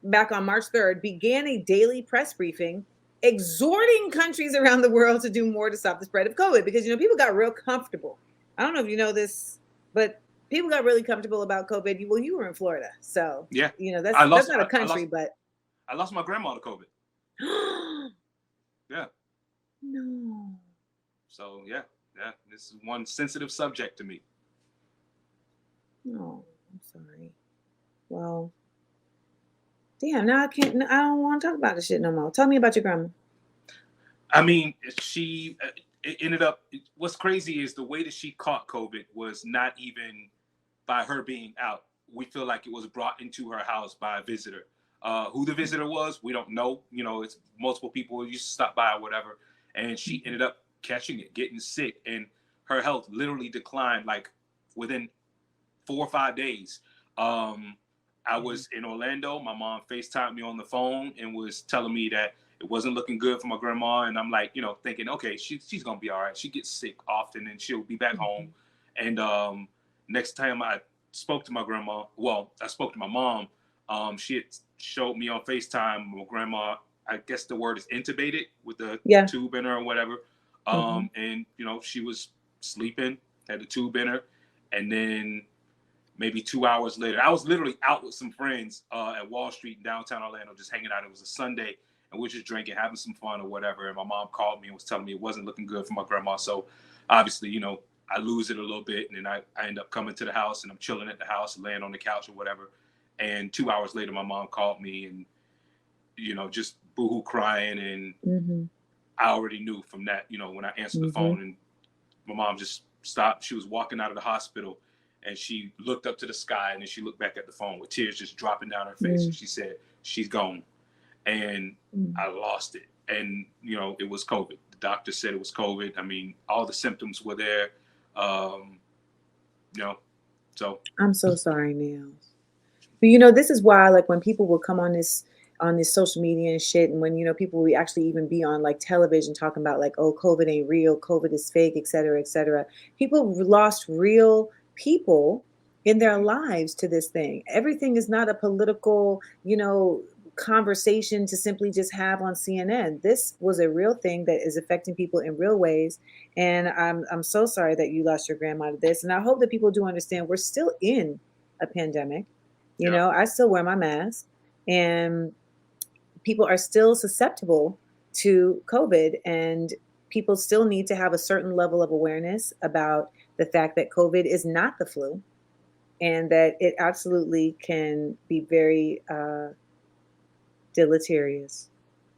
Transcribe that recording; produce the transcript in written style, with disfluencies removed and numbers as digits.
back on March 3rd, began a daily press briefing exhorting countries around the world to do more to stop the spread of COVID because, people got real comfortable. I don't know if you know this, but people got really comfortable about COVID. Well, you were in Florida. So, Yeah. that's not a country, but. I lost my grandma to COVID. Yeah. No. So yeah, this is one sensitive subject to me. No, I'm sorry. Well, damn. Now I can't. I don't want to talk about this shit no more. Tell me about your grandma. I mean, it ended up. What's crazy is the way that she caught COVID was not even by her being out. We feel like it was brought into her house by a visitor. Who the visitor was, we don't know. It's multiple people who used to stop by or whatever. And she ended up catching it, getting sick, and her health literally declined like within 4 or 5 days. I was in Orlando. My mom FaceTimed me on the phone and was telling me that it wasn't looking good for my grandma. And I'm like, thinking, okay, she's going to be all right. She gets sick often and she'll be back home. And next time I spoke to my grandma, I spoke to my mom. She had showed me on FaceTime my grandma, I guess the word is intubated with the tube in her or whatever. And, she was sleeping, had the tube in her. And then maybe 2 hours later, I was literally out with some friends at Wall Street in downtown Orlando, just hanging out. It was a Sunday, and we were just drinking, having some fun or whatever. And my mom called me and was telling me it wasn't looking good for my grandma. So obviously, I lose it a little bit, and then I end up coming to the house, and I'm chilling at the house, laying on the couch or whatever. And 2 hours later, my mom called me and, just boohoo crying. And I already knew from that, when I answered the phone, and my mom just stopped. She was walking out of the hospital. And she looked up to the sky, and then she looked back at the phone with tears just dropping down her face. And she said, she's gone. And I lost it. And, it was COVID. The doctor said it was COVID. I mean, all the symptoms were there. So. I'm so sorry, Nailz. But, this is why, like, when people will come on this social media and shit, and when, people will actually even be on, like, television talking about, like, oh, COVID ain't real, COVID is fake, et cetera, et cetera. People lost real people in their lives to this thing. Everything is not a political, conversation to simply just have on CNN. This was a real thing that is affecting people in real ways. And I'm so sorry that you lost your grandma to this. And I hope that people do understand we're still in a pandemic. I still wear my mask, and people are still susceptible to COVID, and people still need to have a certain level of awareness about the fact that COVID is not the flu, and that it absolutely can be very deleterious.